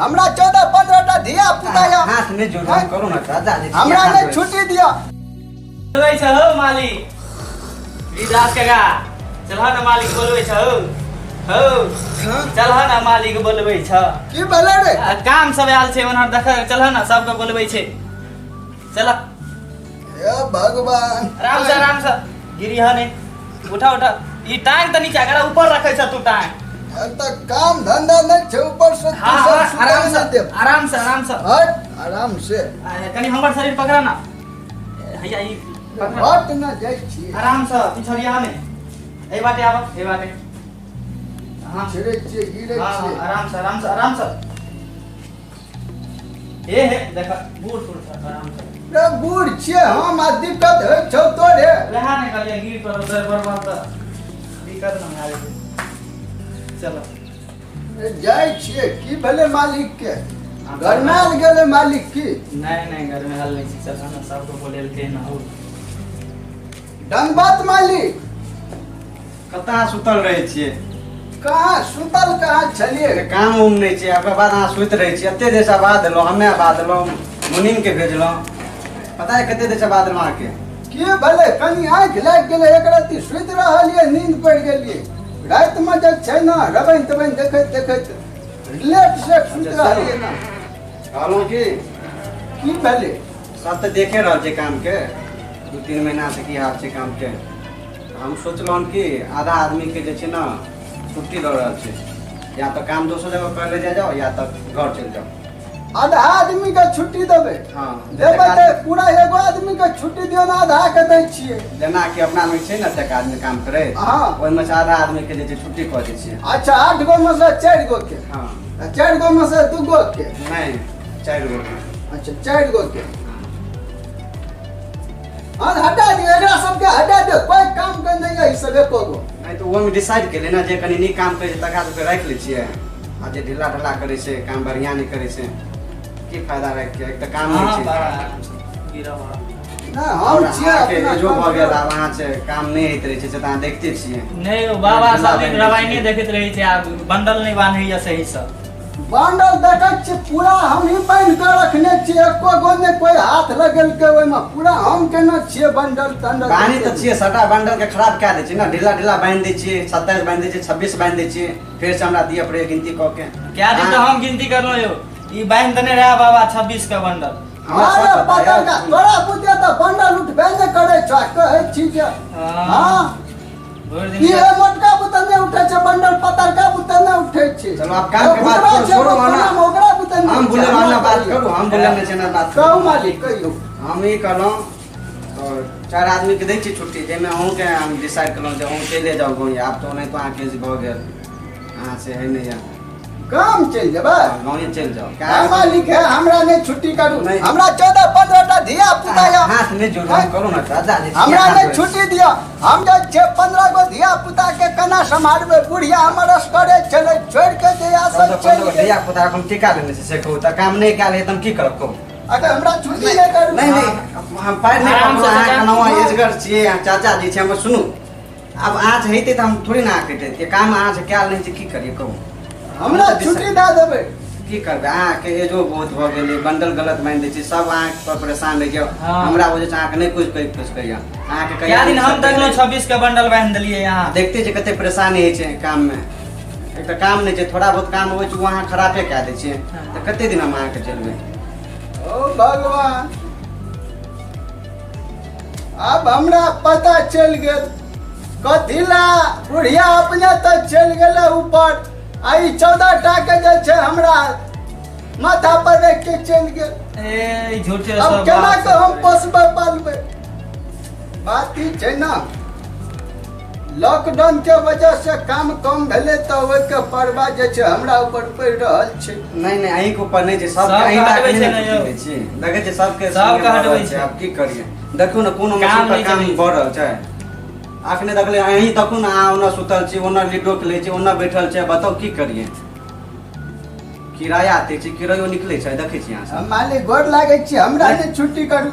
हमरा 14-15 धिया पुता या हाथ में जोड़ करू ना दादा हमरा ने छुट्टी दिया बोलबै छ हो मालिक विदास काका चलह न मालिक बोलबै छ हो चलह न मालिक बोलबै छ की बोले रे काम सब आयल छै ओनहर देख चलह न सबके बोलबै छै चल हे भगवान आराम से गिरी हने उठा ई टांग त नीचे करा ऊपर रखे छ तू टांग त काम धंधा नहीं छे ऊपर से आराम से हट आराम से कनी हमर शरीर पकड़ा ना हैया ई हट ना जाय छी आराम से पिछड़िया ने ए बाटे आब ए बाटे हां छिरे छी गिरे छी आराम से ए हे देख बूढ़ आराम से रे बूढ़ छे हम आ दिक्कत है छौ तोरे रहा ने कहलिए गिर पर उधर बर्बाद दिक्कत ना आवे चलो जाय छिए की भले मालिक के घर में आल गेले मालिक की नहीं घर में हाल नहीं छी चल ना सबको बोलेल के ना हो दंगबात मालिक कता सुतल रहे छिए कहां सुतल कहां छलिए काम उम नहीं छै ओकर बाद अहाँ सुत रहे छी एते देर से बाद देलो हमे बाद देलो मुनीम के भेजलो पता है कते देर से बाद मां के की भले कनी आंख लाग गेले एक राती सुत रहलिए नींद पड़ गेलिए रात में जब छै ना रबन तबन देखत लेट से सुत रहलिए ना कहलो की भले सब तो देखे रहल छै काम के 2-3 महीना से की हाल छै काम के हम सोचलौं कि आधा आदमी के जे छै ना छुट्टी दे रहल छै या तो काम दोसर जगह कर ले जाओ या तो घर चल जाओ आधा आदमी के छुट्टी देबे हां देबे त पूरा एगो आदमी के छुट्टी दियो ना आधा के दै छिए जेना कि अपना में छै ना तक आदमी काम करे हां ओइ में से आधा आदमी के जे छुट्टी कर दै छिए अच्छा 8 गो में से 4 गो के हां 4 गो में से 2 गो के नहीं 4 गो के अच्छा 4 गो के हां हटा दे एकरा सब के हटा दे कोई काम कर नहीं है सब एको गो नहीं तो वो में डिसाइड के लेना जे कनी नी काम करे तका तो राख ले छिए आ जे ढिला ढला करे से काम बढ़िया नहीं करे से की फायदा रह के एक त काम नहीं छै गिरा ना हम छिए अपना जो भ गेल वहां से काम नहीं होइत रहे छै से त अहाँ देखते छिए नहीं ओ बाबा सब दिन रवाई नहीं देखत रही छै आ बंडल नहीं बान्हैया सही सब बंडल देखत छी पूरा हम ही बांध के रखने छी एको गो ने कोई हाथ लगल के ओइ में पूरा हम केना छिए बंडल तंडल बानी त छिए सटा बंडल के खराब क दै छी ना ढिला ढिला बांध दै छी 27 बांध दै छी 26 बांध दै छी फिर से हमरा दिए पड़े गिनती क के क्या दिन तो हम गिनती करलो यो ई बांध देने रहा बाबा 26 का बंडल अरे पता का तोरा बुझे त बंडल उठबे ने करे छ कहै छी जे हां भोर दिन ये मोटका बुतन ने उठे छ बंडल पतर का बुतन ने उठे छी चलो आप काम के बात छोड़ो ना ओकरा बुतन हम बोले वाला बात करू हम बोले ने चना बात कहू मालिक कहियो हम ही कहलो और 4 आदमी के दै छी छुट्टी जे में अहूं के हम डिसाइड करलो जे अहूं चले जाओ गोई आप तो नहीं तो आके भ गेल अहाँ से है नहीं काम चल जेबे गांव चल जाओ का मालिक है हमरा ने छुट्टी करू हमरा 14-15 धिया पुता या हाथ में जोड़ करू ना दादा हमरा ने छुट्टी दिया हम जे 15 गो धिया पुता के केना संभालबे बुढ़िया हमरस करे चले छोड़ के दिया सब चल धिया पुता हम टिका लेने से कहू त काम नहीं काले तुम की करब कहू अगर हमरा छुट्टी नहीं करू नहीं हम पार नहीं करब अहाँ कनवा एजगर छिए चाचा जी छै हम सुनू अब आज हेते त हम थोड़ी ना कटे के काम आज क्या नहीं छै की करिए कहू हमरा छुट्टी दे देबे की करबे अहाँ के एजो बहुत भ गेलै बंडल गलत बांध दै छी सब अहाँ पर परेशान रह गयो हमरा वजह से अहाँ के नहीं कुछ कहिया अहाँ के क्या दिन हम तकलो 26 का बंडल बांध देलिए यहां देखते जे कते परेशानी है छै काम में एक त काम नहीं छै थोड़ा बहुत काम होय छै वहां खराबे कय दै छियै त कते दिन हम अहाँ के चलबे ओ भगवान अब हमरा पता चल गेल कथिला बुढ़िया अपने तक चल गेले ऊपर आई 14 टा के जे छै हमरा माथा पर रख के चल गेल ए झूठे अब सब केना के हम पोसबे पालबे बात ई छै ना लॉकडाउन के वजह से काम कम भेले त ओइ के परवा जे छै हमरा ऊपर पड़ रहल छै नहीं अहीं के ऊपर नहीं छै सब अहीं हटबै छै ना यौ छी देखे छै सबके हटबै छै अब की करिए देखू ना कोनो मशीन पर काम बढ़ रहल छै आखने देखले अहीं तकू ना अहाँ ओना सुतल छी ओना लिडो खेलै छी ओना बैठल छै बताओ की करिए किराया आते छी किरायो निकले छै देखे छी अहाँ हम मालिक गोर लागे छी हमरा ने छुट्टी करू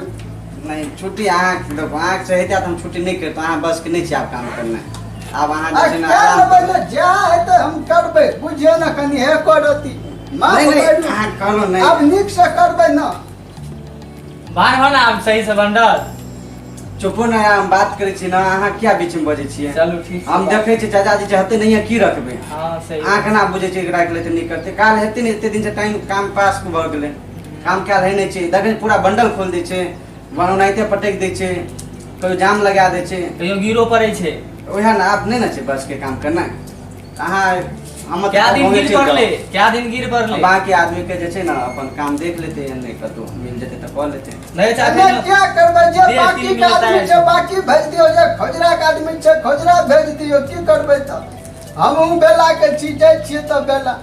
नहीं छुट्टी अहाँ देखो अहाँ से हेतै त हम छुट्टी नहीं करतो अहाँ बस के नहीं छी आप काम करना अब अहाँ जे क्या ना जा है तो हम करबे बुझियो ना कनी हे करती माफ नहीं नहीं करू। अहाँ कहलहुँ नहीं अब नीक से करबै ना। बान्हो ना आब सही से बंडल। चुपो ना हम बात करै छी ना अहाँ किया बीच में बजै छियै चलू ठीक हम देखै छी चाचा जी चाहते नहीं है की रखबै हाँ सही अहाँ केना बुझै छियै राख लेते नहीं करते काल हेतै नहीं एते दिन से टाइम काम पास भ गेलै काम काल है नहीं छै देखै पूरा बंडल खोल दै छै बनाइते पटक दै छै कोई जाम लगा दै छै कहियो गिरो पड़े छै। ओहे ना आप नहीं ना छै बस के काम करना अहाँ हम क्या दिन गिर पड़ले क्या दिन गिर पड़ले बाकी आदमी के जे छै ना अपन काम देख लेते हैं नहीं कतो मिल जेते त कह लेते नहीं एमे चाचा क्या करबै जे देह बाकी तीन के मिलता आदमी है। छै बाकी भेज दियो जे खोजरा के आदमी छै खोजरा भेज दियो की करबै त हमहू बेला के चीजै छियै त बेला।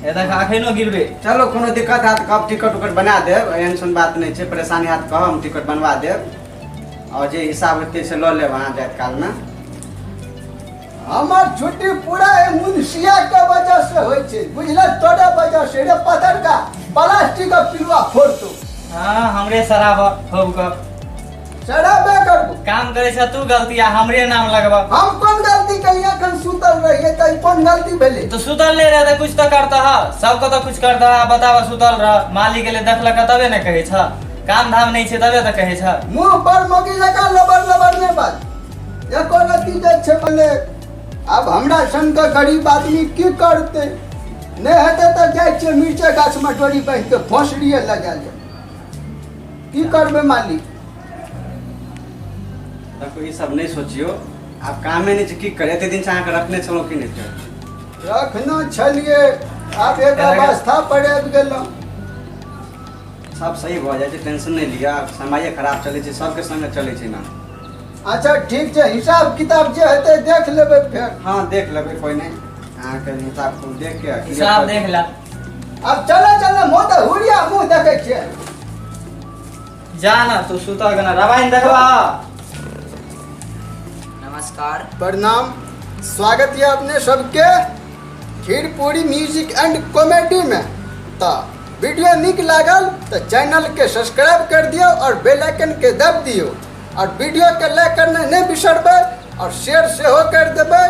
ए देख अखनो गिरबे। चलो कोनो दिक्कत हैत कब टिकट उकट बना देब एहन सन बात नहीं छै परेशानी हैत कह हम टिकट बनवा देब और जे हिसाब हेतै से लऽ लेब अहाँ जाइत काल में हमर छुट्टी पूरा है मुंशिया के वजह से होय छै बुझले तोरे वजह से रे पत्थर का प्लास्टिक का पिलुआ फोड़तो हाँ हमरे शराब होब का चढ़ाबे करबो। काम करे छ तू गलती आ हमरे नाम लगबा। हम कोन गलती कहिए एखन सुतल रहिए त कोन गलती भेलै तो सुतल ले रहे कुछ तो करता है सबको तो कुछ करता है बतावा सुतल रह मालिक के लिए देखलक तबे न कहे छ काम धाम नहीं छै तबे तो कहे छ मुंह पर मोगी लगा लबर लबर ने बात एको रति जे छै बने। अब हमरा संग के गरीब आदमी की करते नहीं हेते त जाय छै मिर्चे गाछ में डोरी बांध के भोसड़िए लगा ले की करबे मालिक। देखो ये सब नहीं सोचियो आप कामे नहीं छै की करे एते दिन से अहाँ के रखने छलौ कि नहीं छै रखना छलिए आब एक अवस्था पर आबि गेलहुँ। सब सही भ जाय छै टेंशन नहीं लिया समय खराब चले छै सबके संग चले छै ना अच्छा ठीक छै हिसाब किताब जे हेतै देख लेबै फेर। हाँ देख लेबै कोई नहीं अहाँ के हिसाब को देख के हिसाब देख ला। अब चले चले मुँह त हुरिया मुँह देखै छियै जा ना तू सुतल गना रामायण देखबा। नमस्कार। प्रणाम स्वागत है अपने सबके खीरपुरी म्यूजिक एंड कॉमेडी में। तो वीडियो निक लागल तो चैनल के सब्सक्राइब कर दियो और बेल आइकन के दब दियो और वीडियो के लाइक करना नहीं बिसरबै और शेयर सेहो कर देबै।